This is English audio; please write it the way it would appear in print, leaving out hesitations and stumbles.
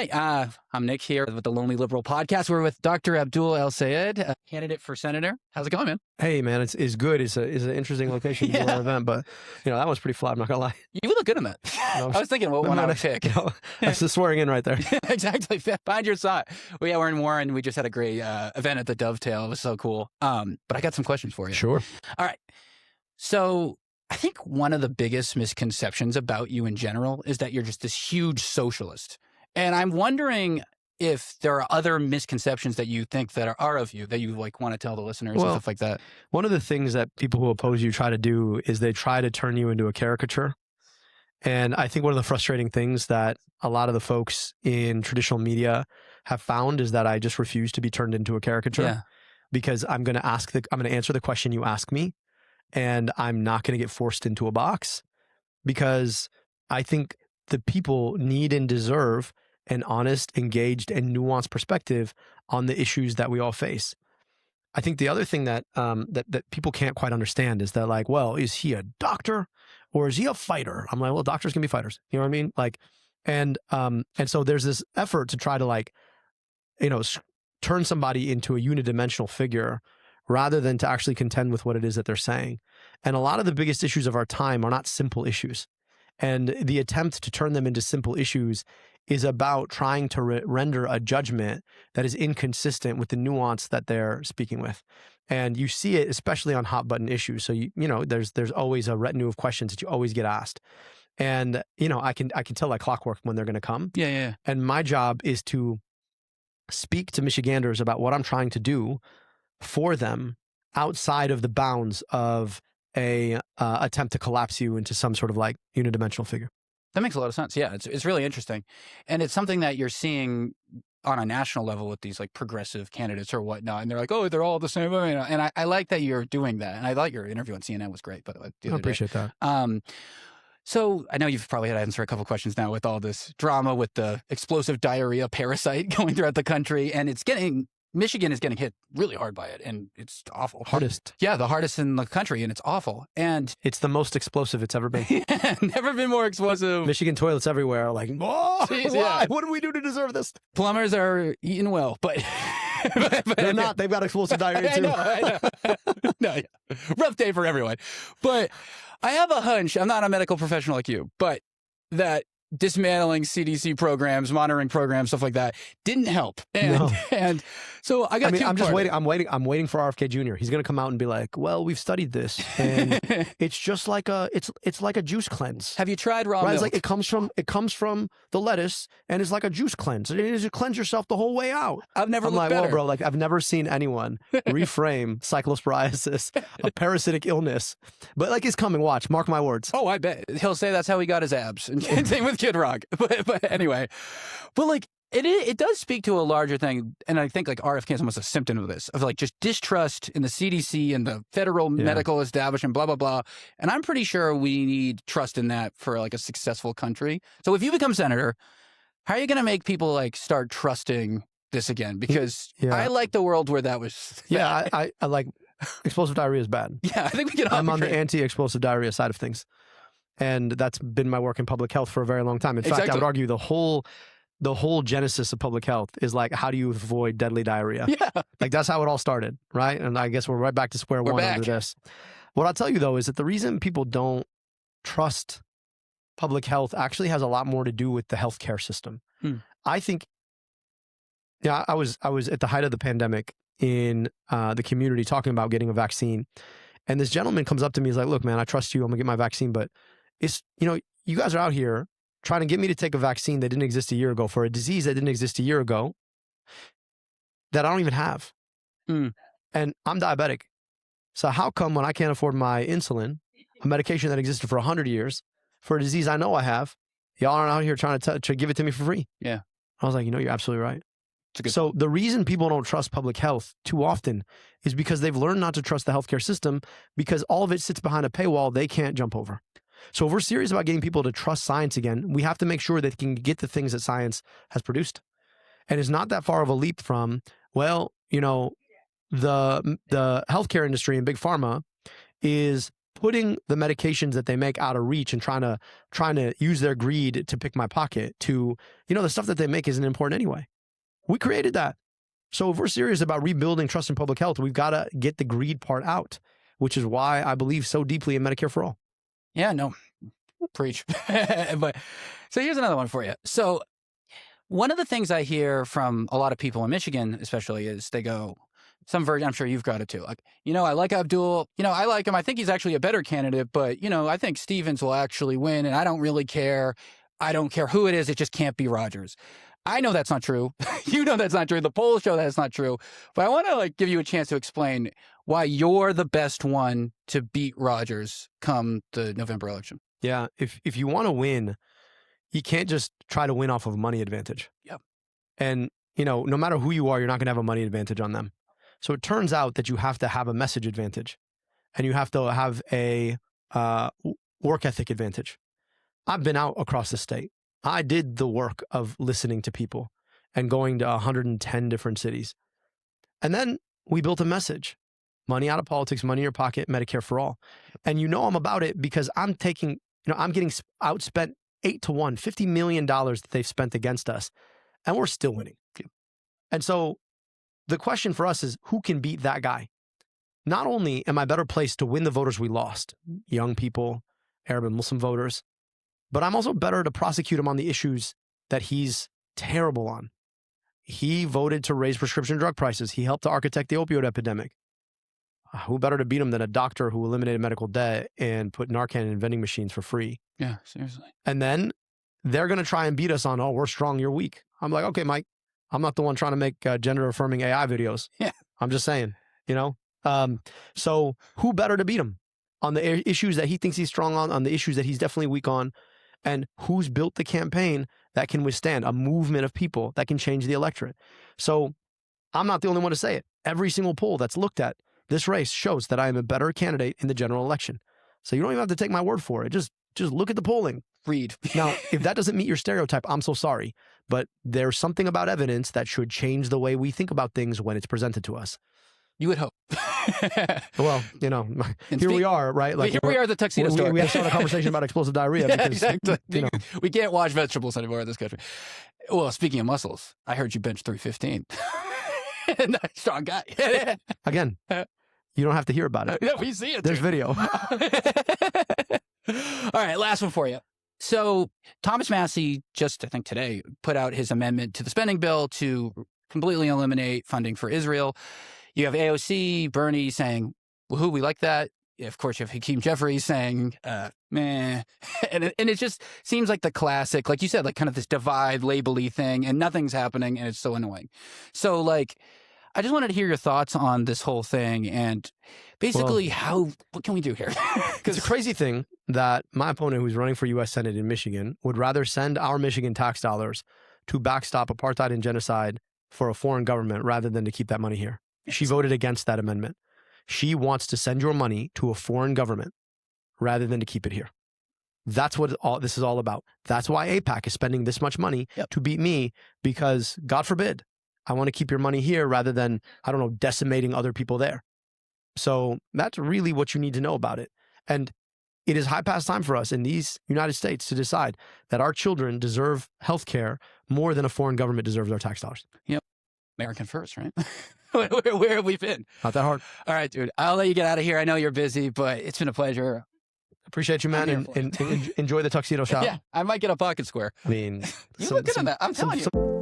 right. I'm Nick here with the Lonely Liberal Podcast. We're with Dr. Abdul El-Sayed, candidate for senator. How's it going, man? Hey, man, it's good. It's an interesting location for our event, but that one's pretty flat. I'm not gonna lie. You look good in that. I was thinking what one I would pick. That's the swearing in right there. Exactly. Find your side. Well, yeah, we're in Warren. We just had a great event at the Dovetail. It was so cool. But I got some questions for you. Sure. All right. So I think one of the biggest misconceptions about you in general is that you're just this huge socialist. And I'm wondering if there are other misconceptions that you think that are of you that you like want to tell the listeners and stuff like that. One of the things that people who oppose you try to do is they try to turn you into a caricature. And I think one of the frustrating things that a lot of the folks in traditional media have found is that I just refuse to be turned into a caricature because I'm going to answer the question you ask me, and I'm not going to get forced into a box because I think the people need and deserve an honest, engaged, and nuanced perspective on the issues that we all face. I think the other thing that that people can't quite understand is that, like, well, is he a doctor or is he a fighter? I'm like, well, doctors can be fighters. You know what I mean? Like, and so there's this effort to try to turn somebody into a unidimensional figure rather than to actually contend with what it is that they're saying. And a lot of the biggest issues of our time are not simple issues. And the attempt to turn them into simple issues is about trying to render a judgment that is inconsistent with the nuance that they're speaking with. And you see it especially on hot button issues. So there's always a retinue of questions that you always get asked. And I can tell like clockwork when they're going to come. Yeah. And my job is to speak to Michiganders about what I'm trying to do for them outside of the bounds of a attempt to collapse you into some sort of like unidimensional figure. That makes a lot of sense. Yeah, it's really interesting. And it's something that you're seeing on a national level with these like progressive candidates or whatnot. And they're like, oh, they're all the same. And I like that you're doing that. And I thought your interview on CNN was great, by the way. I appreciate that. So I know you've probably had to answer a couple of questions now with all this drama with the explosive diarrhea parasite going throughout the country. And Michigan is getting hit really hard by it, and it's awful. Hardest. Yeah, the hardest in the country, and it's awful. And it's the most explosive it's ever been. Never been more explosive. Michigan toilets everywhere. Like, why? Yeah. What do we do to deserve this? Plumbers are eating well, but they're not. They've got explosive diarrhea too. I know. No, yeah. Rough day for everyone. But I have a hunch. I'm not a medical professional like you, but that dismantling CDC programs, monitoring programs, stuff like that didn't help. And so I got I'm just waiting. I'm waiting for RFK Jr. He's going to come out and be like, well, we've studied this and it's just like it's like a juice cleanse. Have you tried raw milk? It's like it comes from the lettuce and it's like a juice cleanse. It is, you cleanse yourself the whole way out. I'm like, well, bro, like I've never seen anyone reframe cyclosporiasis, a parasitic illness, but like it's coming. Watch, mark my words. Oh, I bet he'll say that's how he got his abs. And same with Kid Rock. But anyway, like it does speak to a larger thing. And I think like RFK is almost a symptom of this, of like just distrust in the CDC and the federal medical establishment, blah, blah, blah. And I'm pretty sure we need trust in that for like a successful country. So if you become senator, how are you going to make people like start trusting this again? Because I like the world where that was. Yeah, I like explosive diarrhea is bad. Yeah, I think we can. I'm on the anti-explosive diarrhea side of things. And that's been my work in public health for a very long time. In fact, I would argue the whole genesis of public health is like, how do you avoid deadly diarrhea? Yeah. Like that's how it all started, right? And I guess we're right back to square one under this. What I'll tell you though is that the reason people don't trust public health actually has a lot more to do with the healthcare system. I think, I was at the height of the pandemic in the community talking about getting a vaccine. And this gentleman comes up to me, he's like, look, man, I trust you. I'm gonna get my vaccine, but it's, you guys are out here trying to get me to take a vaccine that didn't exist a year ago for a disease that didn't exist a year ago that I don't even have. And I'm diabetic. So how come when I can't afford my insulin, a medication that existed for 100 years for a disease I know I have, y'all aren't out here trying to give it to me for free? Yeah. I was like, you're absolutely right. So the reason people don't trust public health too often is because they've learned not to trust the healthcare system because all of it sits behind a paywall they can't jump over. So if we're serious about getting people to trust science again, we have to make sure that they can get the things that science has produced. And it's not that far of a leap from, the healthcare industry and big pharma is putting the medications that they make out of reach and trying to use their greed to pick my pocket to, the stuff that they make isn't important anyway. We created that. So if we're serious about rebuilding trust in public health, we've got to get the greed part out, which is why I believe so deeply in Medicare for all. Yeah, no, preach. But so here's another one for you. So one of the things I hear from a lot of people in Michigan, especially, is they go, some version, I'm sure you've got it too. Like, I like Abdul, I like him. I think he's actually a better candidate, but, I think Stevens will actually win and I don't really care. I don't care who it is. It just can't be Rogers. I know that's not true. You know that's not true. The polls show that's not true. But I want to give you a chance to explain why you're the best one to beat Rogers come the November election. Yeah, if you want to win, you can't just try to win off of a money advantage. Yep. And, no matter who you are, you're not going to have a money advantage on them. So it turns out that you have to have a message advantage and you have to have a work ethic advantage. I've been out across the state. I did the work of listening to people and going to 110 different cities. And then we built a message. Money out of politics, money in your pocket, Medicare for all. And I'm about it because I'm getting outspent 8-1, $50 million that they've spent against us. And we're still winning. And so the question for us is, who can beat that guy? Not only am I better placed to win the voters we lost, young people, Arab and Muslim voters, but I'm also better to prosecute him on the issues that he's terrible on. He voted to raise prescription drug prices. He helped to architect the opioid epidemic. Who better to beat him than a doctor who eliminated medical debt and put Narcan in vending machines for free? Yeah, seriously. And then they're going to try and beat us on, we're strong, you're weak. I'm like, okay, Mike, I'm not the one trying to make gender-affirming AI videos. Yeah. I'm just saying, So who better to beat him on the issues that he thinks he's strong on the issues that he's definitely weak on? And who's built the campaign that can withstand a movement of people that can change the electorate? So I'm not the only one to say it. Every single poll that's looked at this race shows that I am a better candidate in the general election. So you don't even have to take my word for it. Just look at the polling. Read. Now, if that doesn't meet your stereotype, I'm so sorry. But there's something about evidence that should change the way we think about things when it's presented to us. You would hope. Well, here we are, right? Here we are at the tuxedo store. We have to start a conversation about explosive diarrhea. Because, exactly. We can't wash vegetables anymore in this country. Well, speaking of muscles, I heard you bench 315. Strong guy. Again, you don't have to hear about it. No, we see it. There's video. All right, last one for you. So Thomas Massie just, I think today, put out his amendment to the spending bill to completely eliminate funding for Israel. You have AOC, Bernie saying, woohoo, we like that. Of course, you have Hakeem Jeffries saying, meh. And it just seems like the classic, like you said, kind of this divide, label-y thing, and nothing's happening, and it's so annoying. So, I just wanted to hear your thoughts on this whole thing and basically what can we do here? It's a crazy thing that my opponent, who's running for U.S. Senate in Michigan, would rather send our Michigan tax dollars to backstop apartheid and genocide for a foreign government rather than to keep that money here. She voted against that amendment. She wants to send your money to a foreign government rather than to keep it here. That's what this is all about. That's why AIPAC is spending this much money to beat me, because God forbid, I want to keep your money here rather than, decimating other people there. So that's really what you need to know about it. And it is high past time for us in these United States to decide that our children deserve health care more than a foreign government deserves our tax dollars. Yep. American first, right? Where have we been? Not that hard. All right, dude. I'll let you get out of here. I know you're busy, but it's been a pleasure. Appreciate you, man, and enjoy the tuxedo shop. Yeah, I might get a pocket square. I mean, you look good on that. I'm telling you.